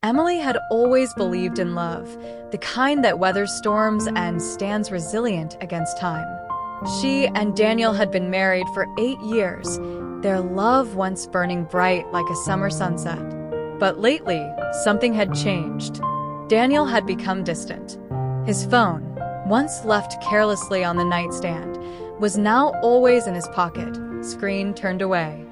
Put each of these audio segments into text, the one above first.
Emily had always believed in love, the kind that weathers storms and stands resilient against time. She and Daniel had been married for 8 years, their love once burning bright like a summer sunset. But lately, something had changed. Daniel had become distant. His phone, once left carelessly on the nightstand, was now always in his pocket, screen turned away.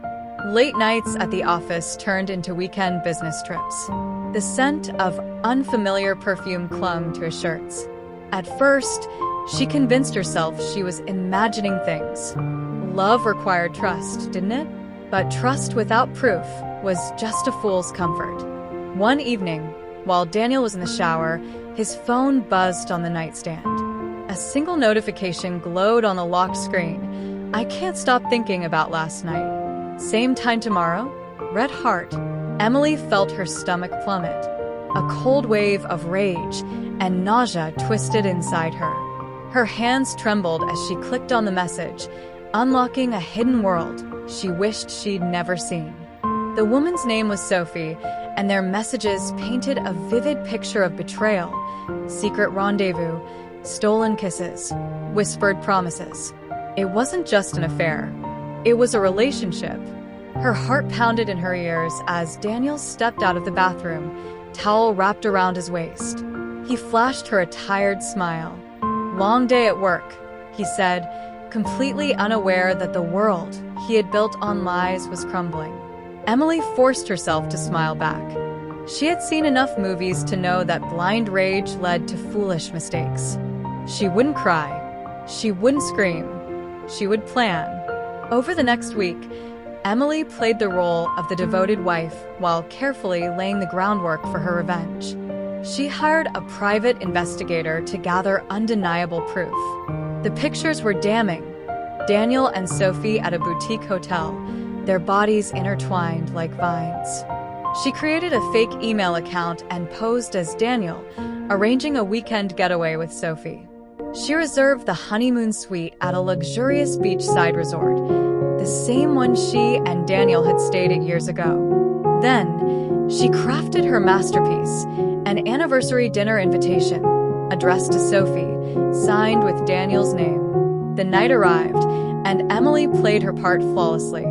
Late nights at the office turned into weekend business trips. The scent of unfamiliar perfume clung to his shirts. At first, she convinced herself she was imagining things. Love required trust, didn't it? But trust without proof was just a fool's comfort. One evening, while Daniel was in the shower, his phone buzzed on the nightstand. A single notification glowed on the locked screen. "I can't stop thinking about last night. Same time tomorrow? Red heart." Emily felt her stomach plummet. A cold wave of rage and nausea twisted inside her. Her hands trembled as she clicked on the message, unlocking a hidden world she wished she'd never seen. The woman's name was Sophie, and their messages painted a vivid picture of betrayal, secret rendezvous, stolen kisses, whispered promises. It wasn't just an affair. It was a relationship. Her heart pounded in her ears as Daniel stepped out of the bathroom, towel wrapped around his waist. He flashed her a tired smile. "Long day at work," he said, completely unaware that the world he had built on lies was crumbling. Emily forced herself to smile back. She had seen enough movies to know that blind rage led to foolish mistakes. She wouldn't cry. She wouldn't scream. She would plan. Over the next week, Emily played the role of the devoted wife while carefully laying the groundwork for her revenge. She hired a private investigator to gather undeniable proof. The pictures were damning. Daniel and Sophie at a boutique hotel, their bodies intertwined like vines. She created a fake email account and posed as Daniel, arranging a weekend getaway with Sophie. She reserved the honeymoon suite at a luxurious beachside resort, the same one she and Daniel had stayed at years ago. Then, she crafted her masterpiece, an anniversary dinner invitation, addressed to Sophie, signed with Daniel's name. The night arrived, and Emily played her part flawlessly.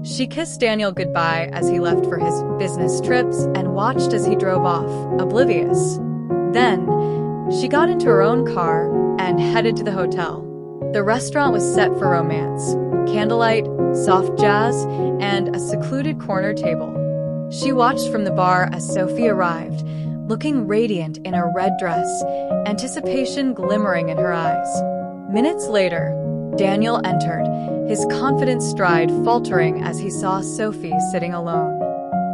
She kissed Daniel goodbye as he left for his business trips and watched as he drove off, oblivious. Then, she got into her own car and headed to the hotel. The restaurant was set for romance. Candlelight, soft jazz, and a secluded corner table. She watched from the bar as Sophie arrived, looking radiant in a red dress, anticipation glimmering in her eyes. Minutes later, Daniel entered, his confident stride faltering as he saw Sophie sitting alone.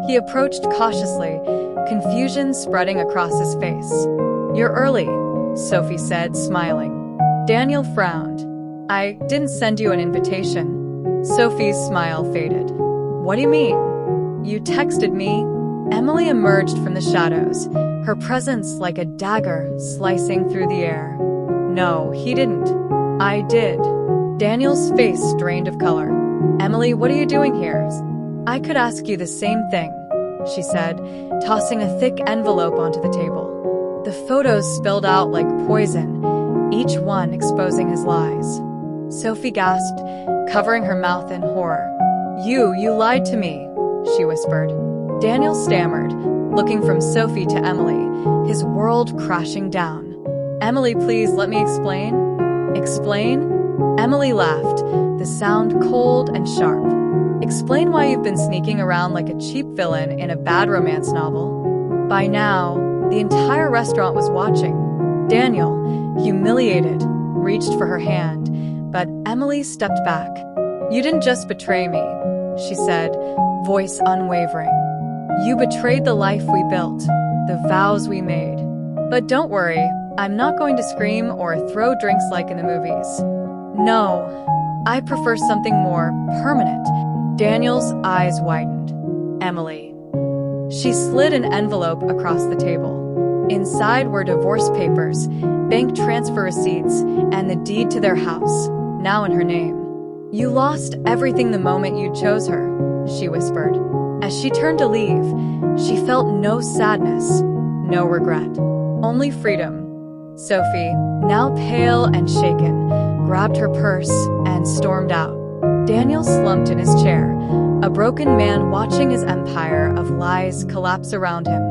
He approached cautiously, confusion spreading across his face. "You're early," Sophie said, smiling. Daniel frowned. "I didn't send you an invitation." Sophie's smile faded. "What do you mean? You texted me?" Emily emerged from the shadows, her presence like a dagger slicing through the air. "No, he didn't. I did." Daniel's face drained of color. "Emily, what are you doing here?" "I could ask you the same thing," she said, tossing a thick envelope onto the table. The photos spilled out like poison, each one exposing his lies. Sophie gasped, covering her mouth in horror. You lied to me," she whispered. Daniel stammered, looking from Sophie to Emily, his world crashing down. "Emily, please let me explain." "Explain?" Emily laughed, the sound cold and sharp. "Explain why you've been sneaking around like a cheap villain in a bad romance novel." By now, the entire restaurant was watching. Daniel, humiliated, reached for her hand, but Emily stepped back. "You didn't just betray me," she said, voice unwavering. "You betrayed the life we built, the vows we made. But don't worry, I'm not going to scream or throw drinks like in the movies. No, I prefer something more permanent." Daniel's eyes widened. "Emily." She slid an envelope across the table. Inside were divorce papers, bank transfer receipts, and the deed to their house, now in her name. "You lost everything the moment you chose her," she whispered. As she turned to leave, She felt no sadness, no regret, only freedom. Sophie, now pale and shaken, grabbed her purse and stormed out. Daniel slumped in his chair, a broken man watching his empire of lies collapse around him.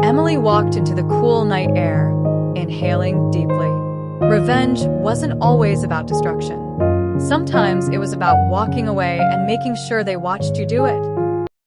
Emily walked into the cool night air, inhaling deeply. Revenge wasn't always about destruction. Sometimes it was about walking away and making sure they watched you do it.